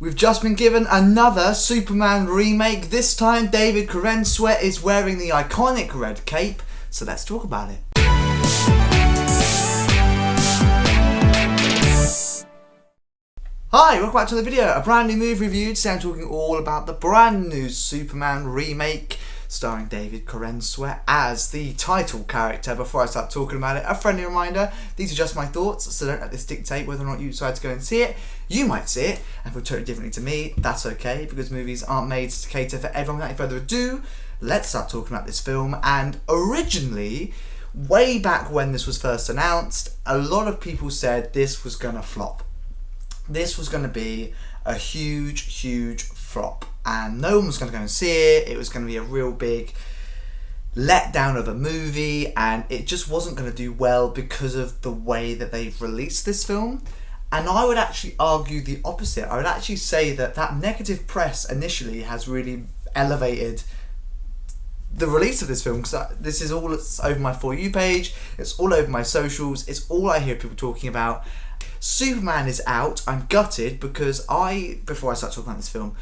We've just been given another Superman remake. This time David Corenswet is wearing the iconic red cape, so let's talk about it. Hi, welcome back to the video. A brand new movie review. Today I'm talking all about the brand new Superman remake starring David Corenswet as the title character. Before I start talking about it, a friendly reminder, these are just my thoughts, so don't let this dictate whether or not you decide to go and see it. You might see it and feel totally differently to me. That's okay, because movies aren't made to cater for everyone. Without any further ado, let's start talking about this film. And originally, way back when this was first announced, a lot of people said this was going to flop. This was going to be a huge flop, and no one was going to go and see it. It was going to be a real big letdown of a movie, and it just wasn't going to do well because of the way that they've released this film. And I would actually argue the opposite. I would actually say that negative press initially has really elevated the release of this film, because this is all that's over my For You page, it's all over my socials, it's all I hear people talking about. Superman is out. I'm gutted because before I start talking about this film,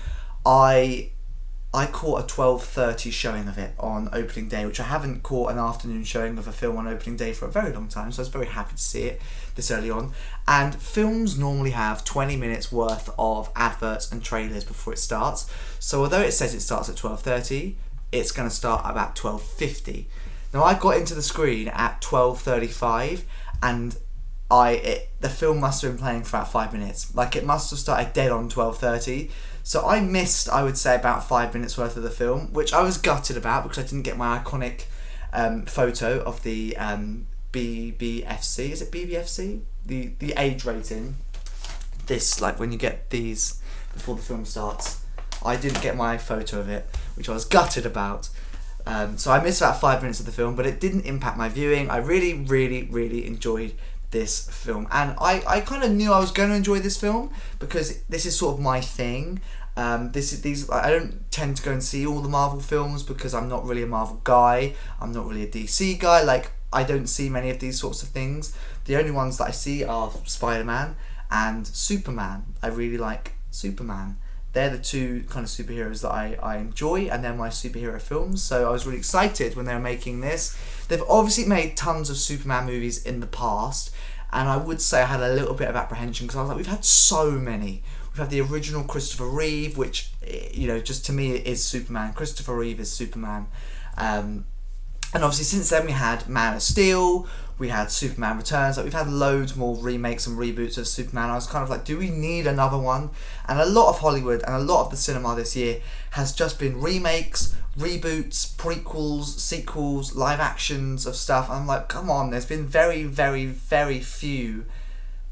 I caught a 12:30 showing of it on opening day, which I haven't caught an afternoon showing of a film on opening day for a very long time, so I was very happy to see it this early on. And films normally have 20 minutes worth of adverts and trailers before it starts, so although it says it starts at 12:30, it's going to start about 12:50. Now I got into the screen at 12:35, and the film must have been playing for about 5 minutes. Like, it must have started dead on 12:30. So I missed, I would say, about 5 minutes worth of the film, which I was gutted about because I didn't get my iconic photo of the BBFC. Is it BBFC? The age rating. This, like, when you get these before the film starts. I didn't get my photo of it, which I was gutted about. So I missed about 5 minutes of the film, but it didn't impact my viewing. I really enjoyed this film, and I kind of knew I was going to enjoy this film because this is sort of my thing. I don't tend to go and see all the Marvel films because I'm not really a Marvel guy. I'm not really a DC guy. Like, I don't see many of these sorts of things. The only ones that I see are Spider-Man and Superman. I really like Superman. They're the two kind of superheroes that I enjoy, and they're my superhero films. So I was really excited when they were making this. They've obviously made tons of Superman movies in the past, and I would say I had a little bit of apprehension because I was like, we've had so many. We've had the original Christopher Reeve, which, you know, just to me is Superman. Christopher Reeve is Superman. And obviously since then we had Man of Steel, we had Superman Returns, like we've had loads more remakes and reboots of Superman. I was kind of like, do we need another one? And a lot of Hollywood and a lot of the cinema this year has just been remakes, reboots, prequels, sequels, live actions of stuff. I'm like, come on, there's been very few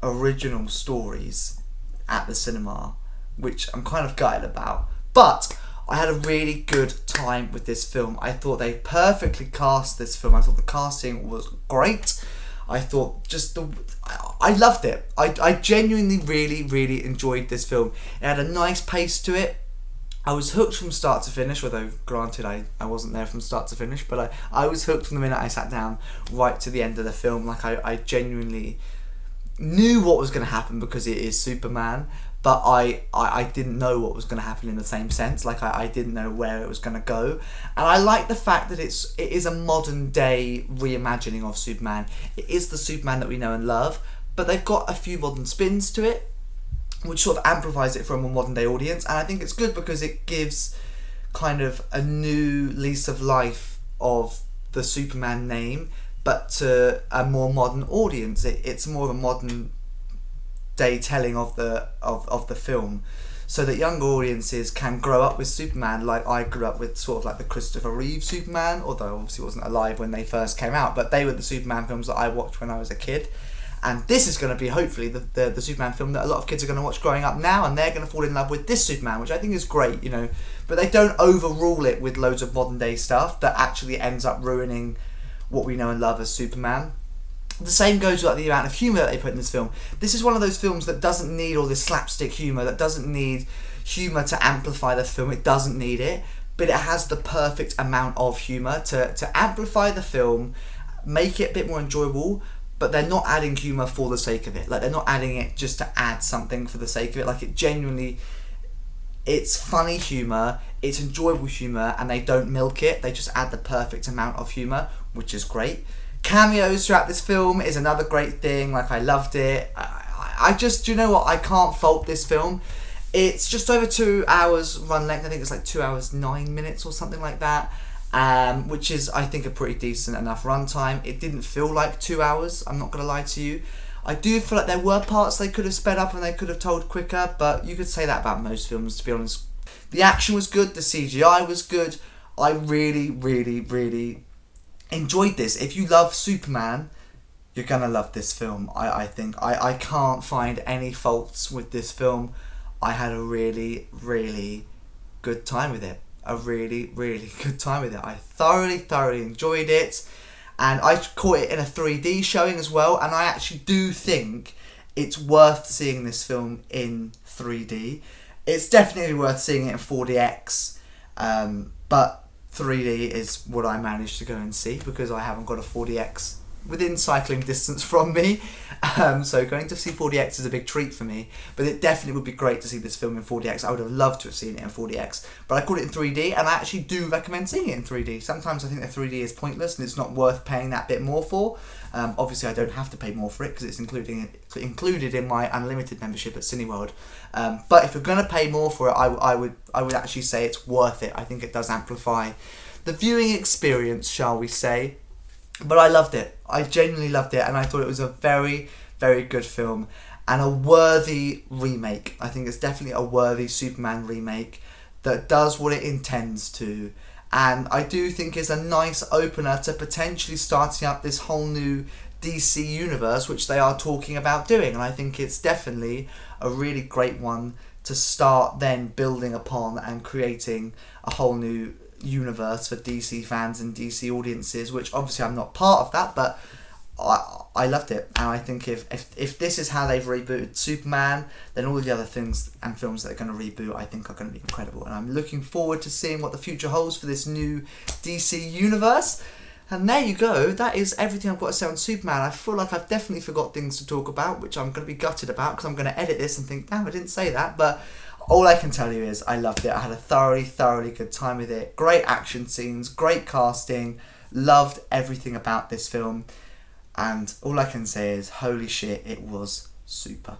original stories at the cinema, which I'm kind of gutted about. But I had a really good time with this film. I thought they perfectly cast this film. I thought the casting was great. I thought I loved it. I genuinely really enjoyed this film. It had a nice pace to it. I was hooked from start to finish, although granted I wasn't there from start to finish, but I was hooked from the minute I sat down right to the end of the film. Like, I genuinely knew what was going to happen because it is Superman, but I didn't know what was going to happen in the same sense. Like, I didn't know where it was going to go. And I like the fact that it is a modern day reimagining of Superman. It is the Superman that we know and love, but they've got a few modern spins to it, which sort of amplifies it for a more modern day audience. And I think it's good because it gives kind of a new lease of life of the Superman name, but to a more modern audience. It's more of a modern day telling of the film, so that younger audiences can grow up with Superman like I grew up with, sort of like the Christopher Reeve Superman, although obviously wasn't alive when they first came out, but they were the Superman films that I watched when I was a kid. And this is going to be hopefully the Superman film that a lot of kids are going to watch growing up now, and they're going to fall in love with this Superman, which I think is great, you know. But they don't overrule it with loads of modern day stuff that actually ends up ruining what we know and love as Superman. The same goes with the amount of humour that they put in this film. This is one of those films that doesn't need all this slapstick humour, that doesn't need humour to amplify the film. It doesn't need it, but it has the perfect amount of humour to amplify the film, make it a bit more enjoyable, but they're not adding humour for the sake of it. Like, they're not adding it just to add something for the sake of it. Like, it genuinely It's funny humour, it's enjoyable humour, and they don't milk it. They just add the perfect amount of humour, which is great. Cameos throughout this film is another great thing. Like, I loved it. I just, do you know what? I can't fault this film. It's just over 2 hours run length. I think it's like 2 hours 9 minutes or something like that, which is, I think, a pretty decent enough runtime. It didn't feel like 2 hours, I'm not going to lie to you. I do feel like there were parts they could have sped up and they could have told quicker, but you could say that about most films, to be honest. The action was good, the CGI was good. I really, really, really enjoyed this. If you love Superman, you're going to love this film, I think. I can't find any faults with this film. I had a really, really good time with it. A really, really good time with it. I thoroughly enjoyed it. And I caught it in a 3D showing as well. And I actually do think it's worth seeing this film in 3D. It's definitely worth seeing it in 4DX. But 3D is what I managed to go and see because I haven't got a 4DX within cycling distance from me. So going to see 4DX is a big treat for me, but it definitely would be great to see this film in 4DX. I would have loved to have seen it in 4DX, but I caught it in 3D, and I actually do recommend seeing it in 3D. Sometimes I think that 3D is pointless and it's not worth paying that bit more for. Obviously I don't have to pay more for it because it's included in my unlimited membership at Cineworld. But if you're going to pay more for it, I would actually say it's worth it. I think it does amplify the viewing experience, shall we say. But I loved it. I genuinely loved it, and I thought it was a very, very good film and a worthy remake. I think it's definitely a worthy Superman remake that does what it intends to, and I do think is a nice opener to potentially starting up this whole new DC universe, which they are talking about doing, and I think it's definitely a really great one to start then building upon and creating a whole new universe for DC fans and DC audiences, which obviously I'm not part of that, but I loved it. And I think if this is how they've rebooted Superman, then all the other things and films that they're going to reboot, I think, are going to be incredible, and I'm looking forward to seeing what the future holds for this new DC universe. And there you go, that is everything I've got to say on Superman. I feel like I've definitely forgot things to talk about, which I'm going to be gutted about because I'm going to edit this and think, damn, I didn't say that. But all I can tell you is I loved it. I had a thoroughly good time with it. Great action scenes, great casting, loved everything about this film. And all I can say is, holy shit, it was super.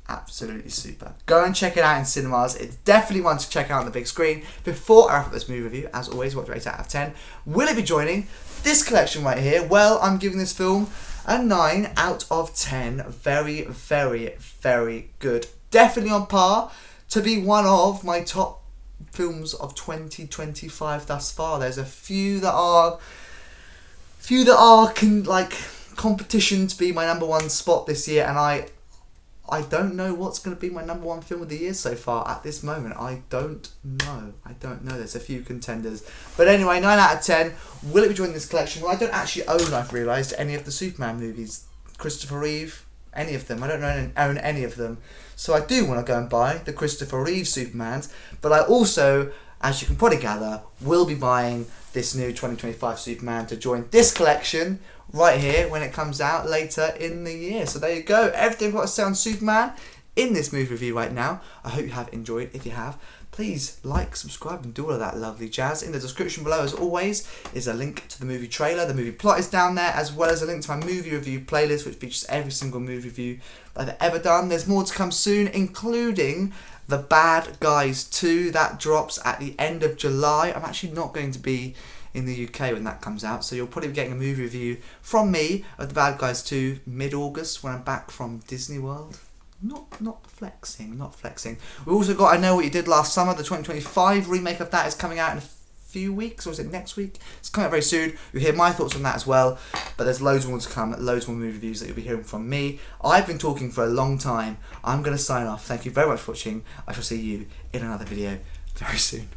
Absolutely super. Go and check it out in cinemas. It's definitely one to check out on the big screen. Before I wrap up this movie review, as always, what rate out of 10 will it be joining this collection right here? Well, I'm giving this film a 9 out of 10. Very, very, very good. Definitely on par to be one of my top films of 2025 thus far. There's a few that are competition to be my number one spot this year, and I don't know what's going to be my number one film of the year so far at this moment. I don't know. There's a few contenders. But anyway, 9 out of 10. Will it be joining this collection? Well, I don't actually own, I've realised, any of the Superman movies. Christopher Reeve, any of them. I don't own any of them. So I do want to go and buy the Christopher Reeve Supermans. But I also, as you can probably gather, will be buying this new 2025 Superman to join this collection right here when it comes out later in the year. So there you go. Everything I've got to say on Superman in this movie review right now. I hope you have enjoyed. If you have, please like, subscribe, and do all of that lovely jazz. In the description below, as always, is a link to the movie trailer. The movie plot is down there, as well as a link to my movie review playlist, which features every single movie review that I've ever done. There's more to come soon, including The Bad Guys 2. That drops at the end of July. I'm actually not going to be in the UK when that comes out, so you'll probably be getting a movie review from me of The Bad Guys 2 mid-August when I'm back from Disney World. Not flexing. We also got I Know What You Did Last Summer. The 2025 remake of that is coming out in a few weeks, or is it next week? It's coming out very soon. You'll hear my thoughts on that as well, but there's loads more to come, loads more movie reviews that you'll be hearing from me. I've been talking for a long time. I'm going to sign off. Thank you very much for watching. I shall see you in another video very soon.